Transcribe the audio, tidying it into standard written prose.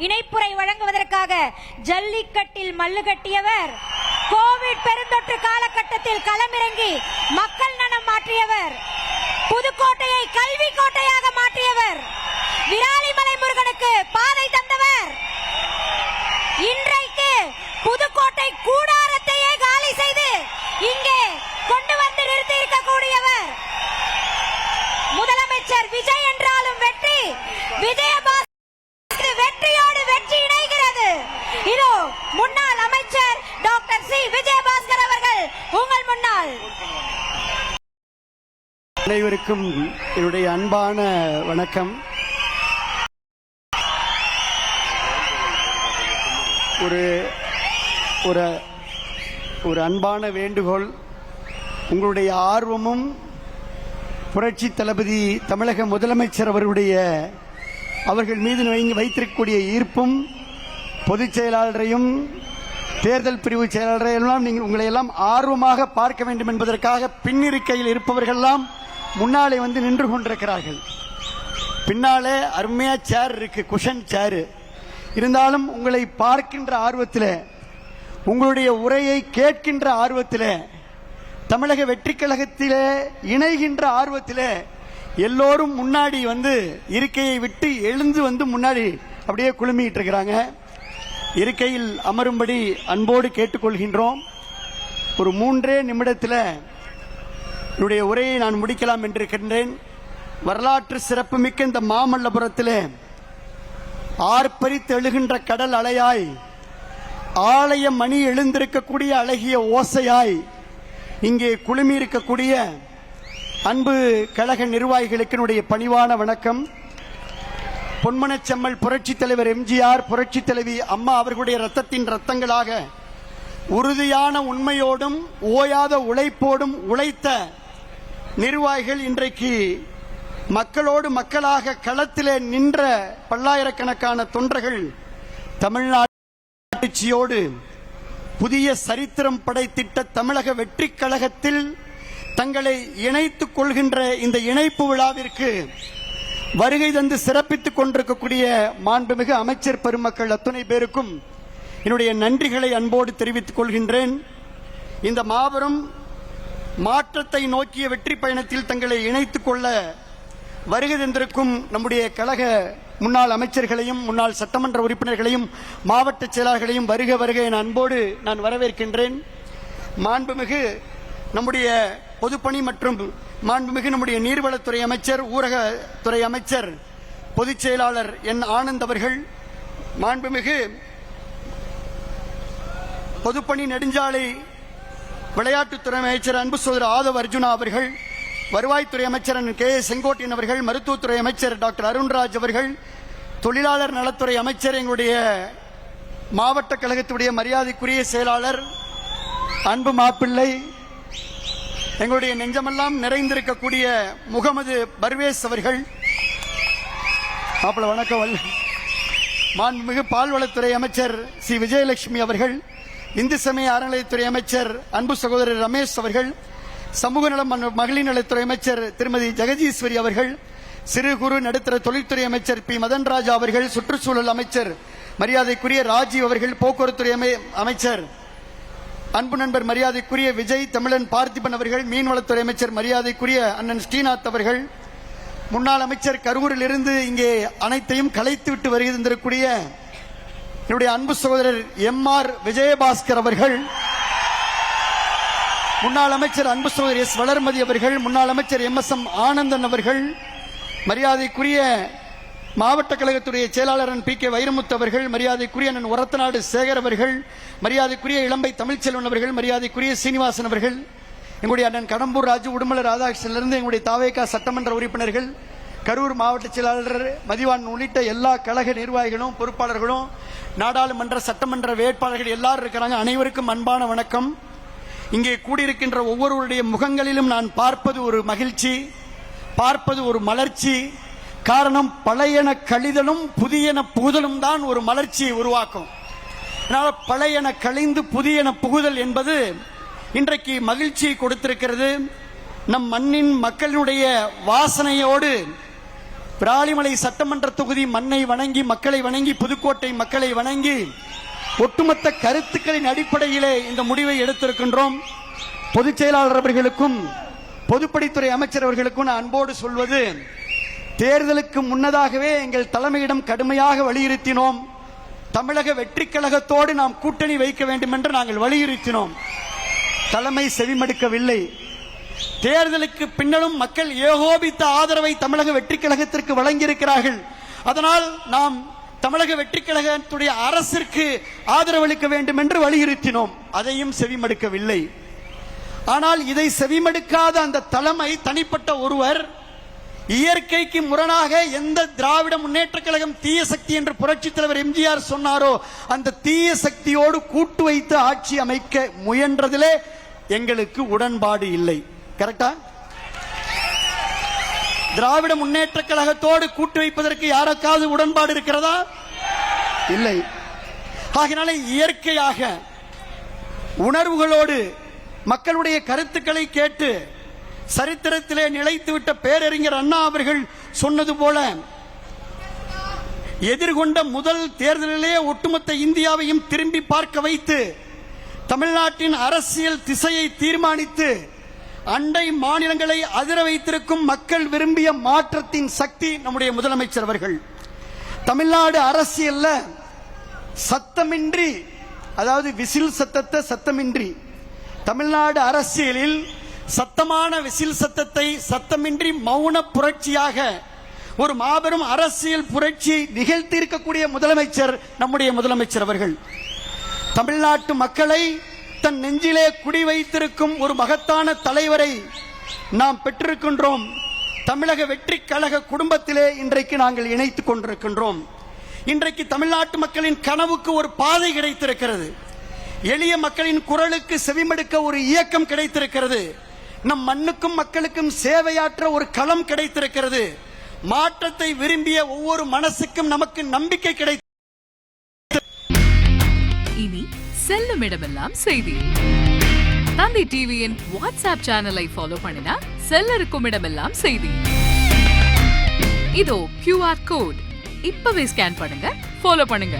இணைப்புரை வழங்குவதற்காக ஜல்லிக்கட்டில் மல்லு கட்டியவர், கோவிட் பெருந்தொற்று காலகட்டத்தில் களமிறங்கி மக்கள் நலம் மாற்றியவர், புதுக்கோட்டையை கல்வி கோட்டையாக மாற்றியவர், விராலிமலை முருகனுக்கு பாதை தந்தவர், இன்றைக்கு புதுக்கோட்டை கூடாரத்தையே காலி செய்து இங்கே கொண்டு வந்து நிறுத்தி இருக்கக்கூடியவர், முதலமைச்சர் விஜய் என்றாலும் வெற்றி, விஜயபாஸ்கர் வெற்றியோடு வெற்றி இணைகிறது. இதோ முன்னாள் அமைச்சர் டாக்டர் சி விஜயபாஸ்கர் அவர்கள் உங்கள் முன்னால். அனைவருக்கும் என்னுடைய அன்பான வணக்கம். ஒரு அன்பான வேண்டுகோள். உங்களுடைய ஆர்வமும் புரட்சி தளபதி தமிழக முதலமைச்சர் அவர்கள் மீது வைத்திருக்கக்கூடிய ஈர்ப்பும், பொதுச் செயலாளரையும் தேர்தல் பிரிவு செயலாளரையெல்லாம் நீங்கள் உங்களை எல்லாம் ஆர்வமாக பார்க்க வேண்டும் என்பதற்காக பின்னிருக்கையில் இருப்பவர்கள்லாம் முன்னாலே வந்து நின்று கொண்டிருக்கிறார்கள். பின்னாலே அருமையா சேர் இருக்கு, குஷன் சேரு. இருந்தாலும் உங்களை பார்க்கின்ற ஆர்வத்தில், உங்களுடைய உரையை கேட்கின்ற ஆர்வத்தில், தமிழக வெற்றி கழகத்திலே இணைகின்ற ஆர்வத்தில் எல்லோரும் முன்னாடி வந்து இருக்கையை விட்டு எழுந்து வந்து முன்னாடி அப்படியே குழுமிட்டு இருக்கிறாங்க. இருக்கையில் அமரும்படி அன்போடு கேட்டுக்கொள்கின்றோம். ஒரு 3 நிமிடத்தில் என்னுடைய உரையை நான் முடிக்கலாம் என்றிருக்கின்றேன். வரலாற்று சிறப்புமிக்க இந்த மாமல்லபுரத்தில் ஆர்ப்பரித்து எழுகின்ற கடல் அலையாய், ஆலய மணி எழுந்திருக்கக்கூடிய அழகிய ஓசையாய் இங்கே குழுமி இருக்கக்கூடிய அன்பு கழக நிர்வாகிகளுக்கு என்னுடைய பணிவான வணக்கம். பொன்மனச்செம்மல் புரட்சி தலைவர் எம்ஜிஆர், புரட்சி தலைவி அம்மா அவர்களுடைய ரத்தத்தின் ரத்தங்களாக உறுதியான உண்மையோடும் ஓயாத உழைப்போடும் உழைத்த நிர்வாகிகள் இன்றைக்கு மக்களோடு மக்களாக களத்திலே நின்ற பல்லாயிரக்கணக்கான தொண்டர்கள் தமிழ்நாட்டோடு புதிய சரித்திரம் படைத்திட்ட தமிழக வெற்றி கழகத்தில் தங்களை இணைத்துக் கொள்கின்ற இந்த இணைப்பு விழாவிற்கு வருகை தந்து சிறப்பித்துக் கொண்டிருக்கக்கூடிய மாண்புமிகு அமைச்சர் பெருமக்கள் அத்துணை பேருக்கும் என்னுடைய நன்றிகளை அன்போடு தெரிவித்துக் கொள்கின்றேன். இந்த மாபெரும் மாற்றத்தை நோக்கிய வெற்றி பயணத்தில் தங்களை இணைத்துக் கொள்ள வருகை தந்திருக்கும் நம்முடைய கழக முன்னாள் அமைச்சர்களையும், முன்னாள் சட்டமன்ற உறுப்பினர்களையும், மாவட்ட செயலாளர்களையும் வருக வருக என அன்போடு நான் வரவேற்கின்றேன். மாண்புமிகு நம்முடைய பொதுப்பணி மற்றும் மாண்புமிகு நம்முடைய நீர்வளத்துறை அமைச்சர், ஊரகத்துறை அமைச்சர், பொதுச் செயலாளர் என் ஆனந்த் அவர்கள், மாண்புமிகு பொதுப்பணி நெடுஞ்சாலை விளையாட்டுத்துறை அமைச்சர் அன்பு சகோதரர் ஆதவ் அர்ஜுனா அவர்கள், வருவாய்த்துறை அமைச்சர் கே செங்கோட்டையன் அவர்கள், மருத்துவத்துறை அமைச்சர் டாக்டர் அருண்ராஜ் அவர்கள், தொழிலாளர் நலத்துறை அமைச்சர், எங்களுடைய மாவட்ட கழகத்துடைய மரியாதைக்குரிய செயலாளர் அன்பு மாப்பிள்ளை, எங்களுடைய நெஞ்சமெல்லாம் நிறைந்திருக்கக்கூடிய முகமது பர்வேஸ் அவர்கள், மாப்பிள்ள வணக்கம். மாண்புமிகு பால்வளத்துறை அமைச்சர் சி விஜயலட்சுமி அவர்கள், இந்து சமய அறநிலையத்துறை அமைச்சர் அன்பு சகோதரர் ரமேஷ் அவர்கள், சமூக நலம் மகளிர் நலத்துறை அமைச்சர் திருமதி ஜெகதீஸ்வரி அவர்கள், சிறு குறு நடுத்தர தொழில்துறை அமைச்சர் பி மதன்ராஜா அவர்கள், சுற்றுச்சூழல் அமைச்சர் மரியாதைக்குரிய ராஜீவ் அவர்கள், போக்குவரத்துறை அமைச்சர் அன்பு நண்பர் மரியாதைக்குரிய விஜய் தமிழன் பார்த்திபன் அவர்கள், மீன்வளத்துறை அமைச்சர் மரியாதைக்குரிய அண்ணன் ஸ்ரீநாத் அவர்கள், முன்னாள் அமைச்சர் கரூரில் இருந்து இங்கே அனைத்தையும் கலைத்துவிட்டு வருகின்றக்கூடிய என்னுடைய அன்பு சகோதரர் எம்.ஆர். விஜயபாஸ்கர் அவர்கள், முன்னாள் அமைச்சர் அன்பு சகோதரர் எஸ். வளர்மதி அவர்கள், முன்னாள் அமைச்சர் எம்.எஸ்.எம். ஆனந்தன் அவர்கள், மரியாதைக்குரிய மாவட்ட கழகத்துடைய செயலாளர் பி கே வைரமுத்து அவர்கள், மரியாதைக்குரிய அண்ணன் ஒரத்தநாடு சேகர் அவர்கள், மரியாதைக்குரிய இளம்பை தமிழ்ச்செல்வன் அவர்கள், மரியாதைக்குரிய சீனிவாசன் அவர்கள், எங்களுடைய அண்ணன் கடம்பூர் ராஜு, உடுமலை ராதாகிருஷ்ணனிலிருந்து எங்களுடைய தாவேகா சட்டமன்ற உறுப்பினர்கள், கரூர் மாவட்ட செயலாளர் மதிவான் உள்ளிட்ட எல்லா கழக நிர்வாகிகளும் பொறுப்பாளர்களும் நாடாளுமன்ற சட்டமன்ற வேட்பாளர்கள் எல்லாரும் இருக்கிறாங்க. அனைவருக்கும் அன்பான வணக்கம். இங்கே கூடியிருக்கின்ற ஒவ்வொருவருடைய முகங்களிலும் நான் பார்ப்பது ஒரு மகிழ்ச்சி, பார்ப்பது ஒரு மலர்ச்சி. காரணம், பழையன கழிதலும் புதியன புகுதலும் தான் ஒரு மலர்ச்சியை உருவாக்கும். பழையன கழிந்து புதியன புகுதல் என்பது இன்றைக்கு மகிழ்ச்சியை கொடுத்திருக்கிறது. நம் மண்ணின் மக்களினுடைய வாசனையோடு விராலிமலை சட்டமன்ற தொகுதி மண்ணை வணங்கி, மக்களை வணங்கி, புதுக்கோட்டை மக்களை வணங்கி, ஒட்டுமொத்த கருத்துக்களின் அடிப்படையிலே இந்த முடிவை எடுத்திருக்கின்றோம். பொதுச் செயலாளர் அவர்களுக்கும் பொதுப்பணித்துறை அமைச்சர் அவர்களுக்கும் நான் அன்போடு சொல்வது, தேர்தலுக்கு முன்னதாகவே எங்கள் தலைமையிடம் கடுமையாக வலியுறுத்தினோம். தமிழக வெற்றி கழகத்தோடு நாம் கூட்டணி வைக்க வேண்டும் என்று நாங்கள் வலியுறுத்தினோம். தலைமை செவிமடுக்கவில்லை. தேர்தலுக்கு பின்னரும் மக்கள் ஏகோபித்த ஆதரவை தமிழக வெற்றி கழகத்திற்கு வழங்கியிருக்கிறார்கள். அதனால் நாம் தமிழக வெற்றி கழகத்துடைய அரசிற்கு ஆதரவளிக்க வேண்டும் என்று வலியுறுத்தினோம். அதையும் செவிமடுக்கவில்லை. ஆனால் இதை செவிமடுக்காத அந்த தலைமை, தனிப்பட்ட ஒருவர், இயற்கைக்கு முரணாக எந்த திராவிட முன்னேற்ற கழகம் தீய சக்தி என்று புரட்சித் தலைவர் எம்ஜிஆர் சொன்னாரோ அந்த தீய சக்தியோடு கூட்டு வைத்து ஆட்சி அமைக்க முயன்றதிலே எங்களுக்கு உடன்பாடு இல்லை. கரெக்டா? திராவிட முன்னேற்ற கழகத்தோடு கூட்டு வைப்பதற்கு யாருக்காவது உடன்பாடு இருக்கிறதா? இல்லை. ஆகினால இயற்கையாக உணர்வுகளோடு மக்களுடைய கருத்துக்களை கேட்டு சரித்திரத்திலே நிலைத்துவிட்ட பேரறிஞர் அண்ணா அவர்கள் சொன்னது போல, எதிர்கொண்ட முதல் தேர்தலிலே ஒட்டுமொத்த இந்தியாவையும் திரும்பி பார்க்க வைத்து தமிழ்நாட்டின் அரசியல் திசையை தீர்மானித்து அண்டை மாநிலங்களை அதிர வைத்திருக்கும் மக்கள் விரும்பிய மாற்றத்தின் சக்தி நம்முடைய முதலமைச்சர் அவர்கள். தமிழ்நாடு அரசியல்ல சத்தமின்றி, அதாவது விசில் சத்தத்தை சத்தமின்றி, தமிழ்நாடு அரசியலில் சத்தமான விசில் சத்தத்தை சத்தமின்றி மௌன புரட்சியாக ஒரு மாபெரும் அரசியல் புரட்சி நிகழ்த்தியிருக்கக்கூடிய முதலமைச்சர் நம்முடைய முதலமைச்சர் அவர்கள். தமிழ்நாட்டு மக்களை தன் நெஞ்சிலே குடி வைத்திருக்கும் ஒரு மகத்தான தலைவரை நாம் பெற்றிருக்கின்றோம். தமிழக வெற்றி கழக குடும்பத்திலே இன்றைக்கு நாங்கள் இணைத்துக் கொண்டிருக்கின்றோம். இன்றைக்கு தமிழ்நாட்டு மக்களின் கனவுக்கு ஒரு பாதை கிடைத்திருக்கிறது. எளிய மக்களின் குரலுக்கு செவிமடுக்க ஒரு இயக்கம் கிடைத்திருக்கிறது. நம் மண்ணுக்கும் மக்களுக்கும் சேவையாற்ற ஒரு களம் கிடைத்திருக்கிறது. மாற்றத்தை விரும்பிய ஒவ்வொரு மனசுக்கும் நமக்கு நம்பிக்கை கிடைத்து, இனி செல்லும் இடமெல்லாம் செய்தி. தந்தி டிவியின் வாட்ஸ்அப் சேனலை ஃபாலோ பண்ணினா செல்ல இருக்கும் இடமெல்லாம் செய்தி. இதோ QR கோட், இப்பவே ஸ்கேன் பண்ணுங்க, ஃபாலோ பண்ணுங்க.